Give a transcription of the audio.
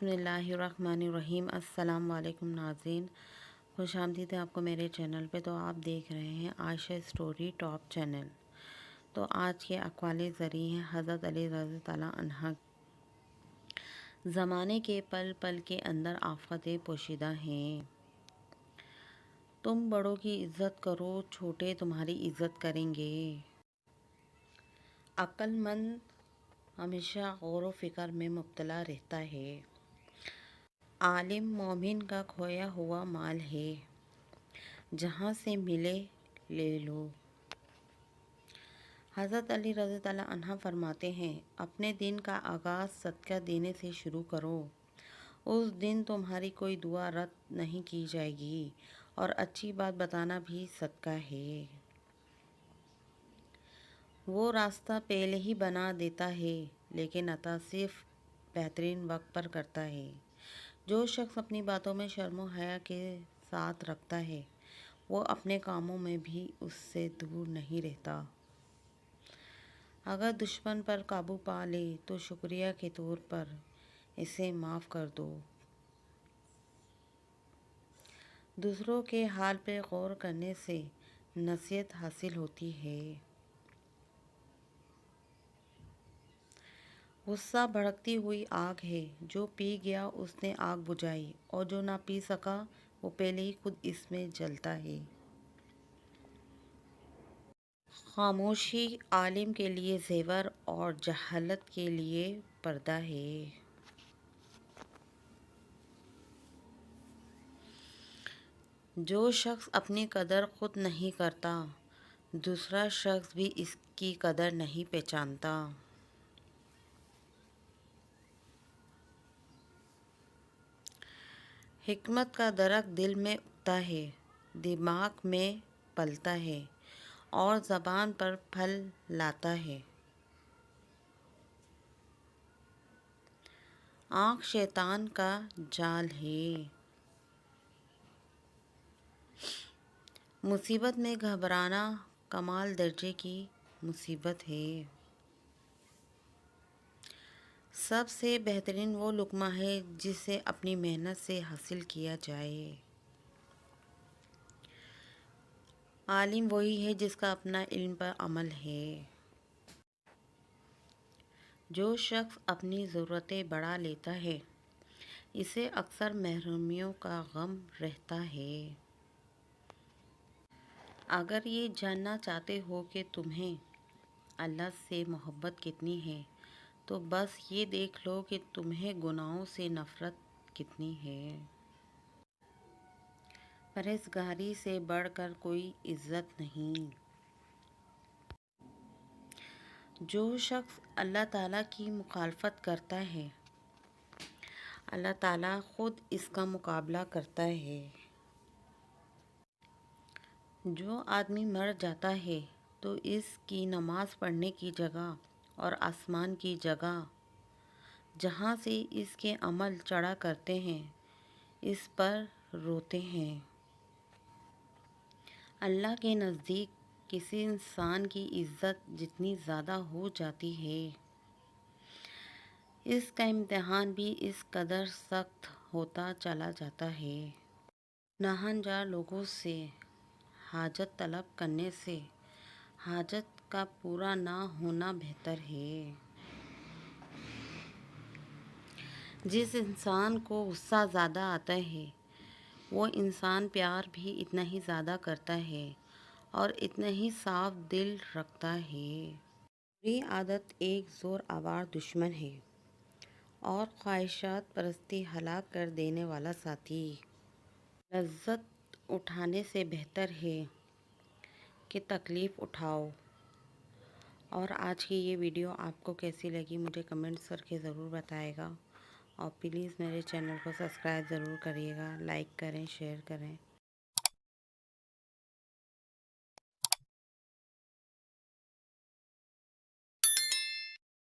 بسم اللہ الرحمن الرحیم۔ السلام علیکم ناظرین، خوش آمدید ہے آپ کو میرے چینل پہ۔ تو آپ دیکھ رہے ہیں عائشہ اسٹوری ٹاپ چینل۔ تو آج کے اقوال زرعی ہیں حضرت علی رضی اللہ عنہ۔ زمانے کے پل پل کے اندر آفتیں پوشیدہ ہیں، تم بڑوں کی عزت کرو، چھوٹے تمہاری عزت کریں گے۔ عقل مند ہمیشہ غور و فکر میں مبتلا رہتا ہے۔ عالم مومن کا کھویا ہوا مال ہے، جہاں سے ملے لے لو۔ حضرت علی رضی اللہ عنہ فرماتے ہیں، اپنے دن کا آغاز صدقہ دینے سے شروع کرو، اس دن تمہاری کوئی دعا رد نہیں کی جائے گی، اور اچھی بات بتانا بھی صدقہ ہے۔ وہ راستہ پہلے ہی بنا دیتا ہے، لیکن عطا صرف بہترین وقت پر کرتا ہے۔ جو شخص اپنی باتوں میں شرم و حیا کے ساتھ رکھتا ہے، وہ اپنے کاموں میں بھی اس سے دور نہیں رہتا۔ اگر دشمن پر قابو پا لے تو شکریہ کے طور پر اسے معاف کر دو۔ دوسروں کے حال پہ غور کرنے سے نصیحت حاصل ہوتی ہے۔ غصہ بھڑکتی ہوئی آگ ہے، جو پی گیا اس نے آگ بجھائی، اور جو نہ پی سکا وہ پہلے ہی خود اس میں جلتا ہے۔ خاموشی عالم کے لیے زیور اور جہالت کے لیے پردہ ہے۔ جو شخص اپنی قدر خود نہیں کرتا، دوسرا شخص بھی اس کی قدر نہیں پہچانتا۔ حکمت کا درخت دل میں اگتا ہے، دماغ میں پلتا ہے، اور زبان پر پھل لاتا ہے۔ آنکھ شیطان کا جال ہے۔ مصیبت میں گھبرانا کمال درجے کی مصیبت ہے۔ سب سے بہترین وہ لقمہ ہے جسے اپنی محنت سے حاصل کیا جائے۔ عالم وہی ہے جس کا اپنا علم پر عمل ہے۔ جو شخص اپنی ضرورتیں بڑھا لیتا ہے، اسے اکثر محرومیوں کا غم رہتا ہے۔ اگر یہ جاننا چاہتے ہو کہ تمہیں اللہ سے محبت کتنی ہے، تو بس یہ دیکھ لو کہ تمہیں گناہوں سے نفرت کتنی ہے۔ پرہیزگاری سے بڑھ کر کوئی عزت نہیں۔ جو شخص اللہ تعالیٰ کی مخالفت کرتا ہے، اللہ تعالیٰ خود اس کا مقابلہ کرتا ہے۔ جو آدمی مر جاتا ہے تو اس کی نماز پڑھنے کی جگہ اور آسمان کی جگہ، جہاں سے اس کے عمل چڑھا کرتے ہیں، اس پر روتے ہیں۔ اللہ کے نزدیک کسی انسان کی عزت جتنی زیادہ ہو جاتی ہے، اس کا امتحان بھی اس قدر سخت ہوتا چلا جاتا ہے۔ ناہنجار لوگوں سے حاجت طلب کرنے سے حاجت کا پورا نہ ہونا بہتر ہے۔ جس انسان کو غصہ زیادہ آتا ہے، وہ انسان پیار بھی اتنا ہی زیادہ کرتا ہے اور اتنا ہی صاف دل رکھتا ہے۔ بری عادت ایک زور آور دشمن ہے، اور خواہشات پرستی ہلاک کر دینے والا ساتھی۔ لذت اٹھانے سے بہتر ہے کہ تکلیف اٹھاؤ۔ اور آج کی یہ ویڈیو آپ کو کیسی لگی مجھے کمنٹس کر کے ضرور بتائے گا، اور پلیز میرے چینل کو سبسکرائب ضرور کریے گا، لائک کریں، شیئر کریں۔